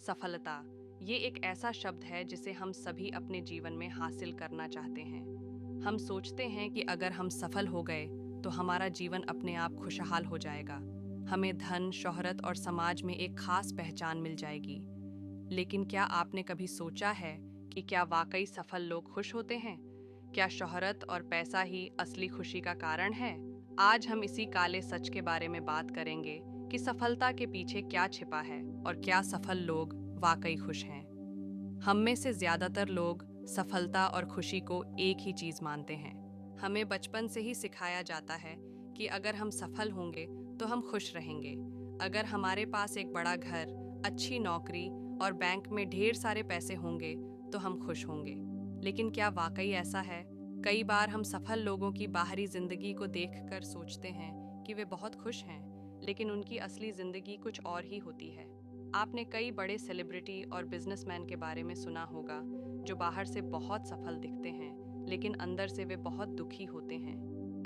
सफलता ये एक ऐसा शब्द है जिसे हम सभी अपने जीवन में हासिल करना चाहते हैं। हम सोचते हैं कि अगर हम सफल हो गए तो हमारा जीवन अपने आप खुशहाल हो जाएगा। हमें धन, शोहरत और समाज में एक खास पहचान मिल जाएगी। लेकिन क्या आपने कभी सोचा है कि क्या वाकई सफल लोग खुश होते हैं? क्या शोहरत और पैसा ही असली खुशी का कारण है? आज हम इसी काले सच के बारे में बात करेंगे कि सफलता के पीछे क्या छिपा है और क्या सफल लोग वाकई खुश हैं। हम में से ज्यादातर लोग सफलता और खुशी को एक ही चीज मानते हैं। हमें बचपन से ही सिखाया जाता है कि अगर हम सफल होंगे तो हम खुश रहेंगे। अगर हमारे पास एक बड़ा घर, अच्छी नौकरी और बैंक में ढेर सारे पैसे होंगे तो हम खुश होंगे। लेकिन क्या वाकई ऐसा है? कई बार हम सफल लोगों की बाहरी जिंदगी को देखकर सोचते हैं कि वे बहुत खुश हैं, लेकिन उनकी असली जिंदगी कुछ और ही होती है। आपने कई बड़े सेलिब्रिटी और बिजनेसमैन के बारे में सुना होगा जो बाहर से बहुत सफल दिखते हैं, लेकिन अंदर से वे बहुत दुखी होते हैं।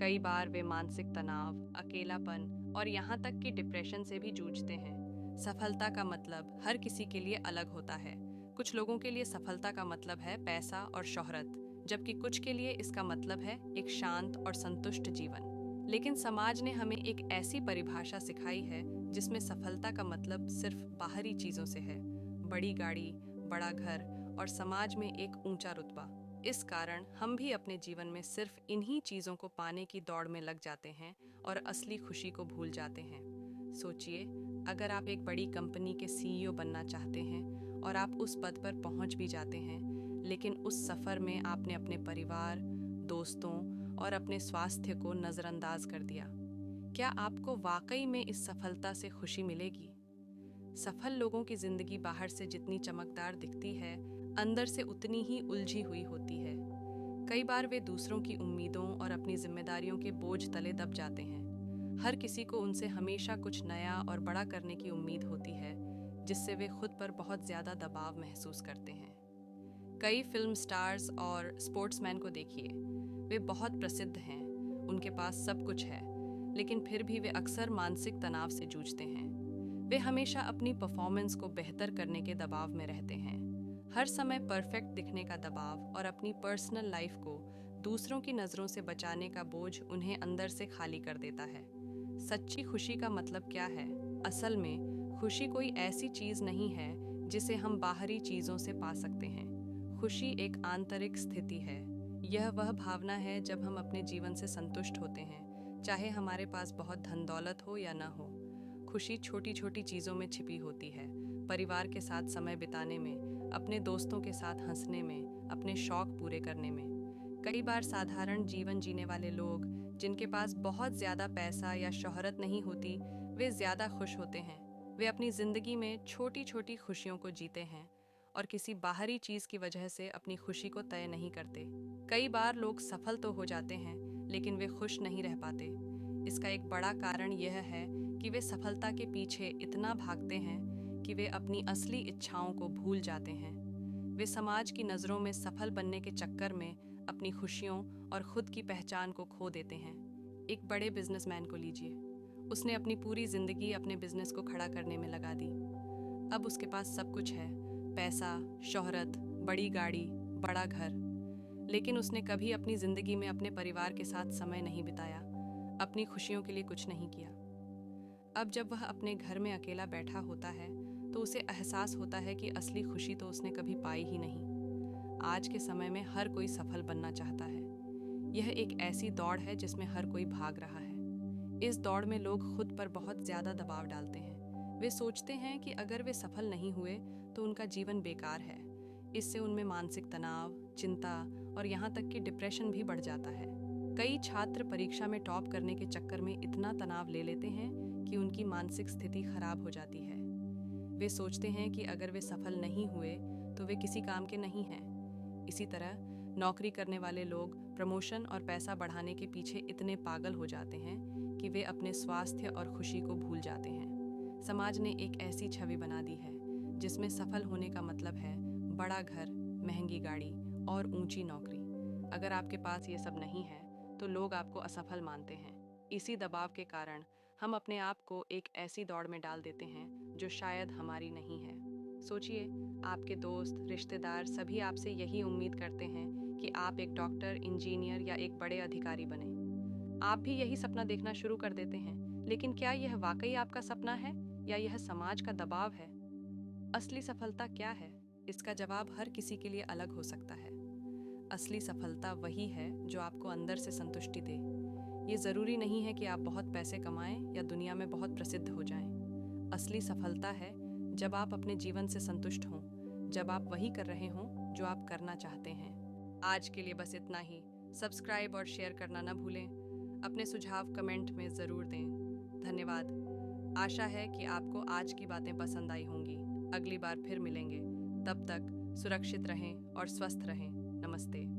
कई बार वे मानसिक तनाव, अकेलापन और यहाँ तक कि डिप्रेशन से भी जूझते हैं। सफलता का मतलब हर किसी के लिए अलग होता है। कुछ लोगों के लिए सफलता का मतलब है पैसा और शोहरत, जबकि कुछ के लिए इसका मतलब है एक शांत और संतुष्ट जीवन। लेकिन समाज ने हमें एक ऐसी परिभाषा सिखाई है जिसमें सफलता का मतलब सिर्फ बाहरी चीजों से है। बड़ी गाड़ी, बड़ा घर और समाज में एक ऊंचा रुतबा। इस कारण हम भी अपने जीवन में सिर्फ इन्हीं चीजों को पाने की दौड़ में लग जाते हैं और असली खुशी को भूल जाते हैं। सोचिए, अगर आप एक बड़ी कंपनी के सीईओ बनना चाहते हैं और आप उस पद पर पहुंच भी जाते हैं, लेकिन उस सफर में आपने अपने परिवार, दोस्तों और अपने स्वास्थ्य को नजरअंदाज कर दिया, क्या आपको वाकई में इस सफलता से खुशी मिलेगी? सफल लोगों की जिंदगी बाहर से जितनी चमकदार दिखती है, अंदर से उतनी ही उलझी हुई होती है। कई बार वे दूसरों की उम्मीदों और अपनी जिम्मेदारियों के बोझ तले दब जाते हैं। हर किसी को उनसे हमेशा कुछ नया और बड़ा करने की उम्मीद होती है, जिससे वे खुद पर बहुत ज्यादा दबाव महसूस करते हैं। कई फिल्म स्टार्स और स्पोर्ट्समैन को देखिए, वे बहुत प्रसिद्ध हैं, उनके पास सब कुछ है, लेकिन फिर भी वे अक्सर मानसिक तनाव से जूझते हैं। वे हमेशा अपनी परफॉर्मेंस को बेहतर करने के दबाव में रहते हैं। हर समय परफेक्ट दिखने का दबाव और अपनी पर्सनल लाइफ को दूसरों की नज़रों से बचाने का बोझ उन्हें अंदर से खाली कर देता है। सच्ची खुशी का मतलब क्या है? असल में खुशी कोई ऐसी चीज़ नहीं है जिसे हम बाहरी चीज़ों से पा सकते हैं। खुशी एक आंतरिक स्थिति है। यह वह भावना है जब हम अपने जीवन से संतुष्ट होते हैं, चाहे हमारे पास बहुत धन दौलत हो या न हो। खुशी छोटी छोटी चीज़ों में छिपी होती है। परिवार के साथ समय बिताने में, अपने दोस्तों के साथ हंसने में, अपने शौक पूरे करने में। कई बार साधारण जीवन जीने वाले लोग, जिनके पास बहुत ज़्यादा पैसा या शोहरत नहीं होती, वे ज़्यादा खुश होते हैं। वे अपनी ज़िंदगी में छोटी छोटी खुशियों को जीते हैं और किसी बाहरी चीज़ की वजह से अपनी खुशी को तय नहीं करते। कई बार लोग सफल तो हो जाते हैं, लेकिन वे खुश नहीं रह पाते। इसका एक बड़ा कारण यह है कि वे सफलता के पीछे इतना भागते हैं कि वे अपनी असली इच्छाओं को भूल जाते हैं। वे समाज की नज़रों में सफल बनने के चक्कर में अपनी खुशियों और खुद की पहचान को खो देते हैं। एक बड़े बिजनेसमैन को लीजिए, उसने अपनी पूरी जिंदगी अपने बिजनेस को खड़ा करने में लगा दी। अब उसके पास सब कुछ है, पैसा, शोहरत, बड़ी गाड़ी, बड़ा घर, लेकिन उसने कभी अपनी जिंदगी में अपने परिवार के साथ समय नहीं बिताया, अपनी खुशियों के लिए कुछ नहीं किया। अब जब वह अपने घर में अकेला बैठा होता है तो उसे एहसास होता है कि असली खुशी तो उसने कभी पाई ही नहीं। आज के समय में हर कोई सफल बनना चाहता है। यह एक ऐसी दौड़ है जिसमें हर कोई भाग रहा है। इस दौड़ में लोग खुद पर बहुत ज़्यादा दबाव डालते हैं। वे सोचते हैं कि अगर वे सफल नहीं हुए तो उनका जीवन बेकार है। इससे उनमें मानसिक तनाव, चिंता और यहाँ तक कि डिप्रेशन भी बढ़ जाता है। कई छात्र परीक्षा में टॉप करने के चक्कर में इतना तनाव ले लेते हैं कि उनकी मानसिक स्थिति खराब हो जाती है। वे सोचते हैं कि अगर वे सफल नहीं हुए तो वे किसी काम के नहीं हैं। इसी तरह नौकरी करने वाले लोग प्रमोशन और पैसा बढ़ाने के पीछे इतने पागल हो जाते हैं कि वे अपने स्वास्थ्य और खुशी को भूल जाते हैं। समाज ने एक ऐसी छवि बना दी है जिसमें सफल होने का मतलब है बड़ा घर, महंगी गाड़ी और ऊंची नौकरी। अगर आपके पास ये सब नहीं है तो लोग आपको असफल मानते हैं। इसी दबाव के कारण हम अपने आप को एक ऐसी दौड़ में डाल देते हैं जो शायद हमारी नहीं है। सोचिए, आपके दोस्त, रिश्तेदार सभी आपसे यही उम्मीद करते हैं कि आप एक डॉक्टर, इंजीनियर या एक बड़े अधिकारी बने। आप भी यही सपना देखना शुरू कर देते हैं, लेकिन क्या यह वाकई आपका सपना है या यह समाज का दबाव है? असली सफलता क्या है? इसका जवाब हर किसी के लिए अलग हो सकता है। असली सफलता वही है जो आपको अंदर से संतुष्टि दे। ये ज़रूरी नहीं है कि आप बहुत पैसे कमाएं या दुनिया में बहुत प्रसिद्ध हो जाएं। असली सफलता है जब आप अपने जीवन से संतुष्ट हों, जब आप वही कर रहे हों जो आप करना चाहते हैं। आज के लिए बस इतना ही। सब्सक्राइब और शेयर करना न भूलें। अपने सुझाव कमेंट में ज़रूर दें। धन्यवाद। आशा है कि आपको आज की बातें पसंद आई होंगी। अगली बार फिर मिलेंगे। तब तक सुरक्षित रहें और स्वस्थ रहें। नमस्ते।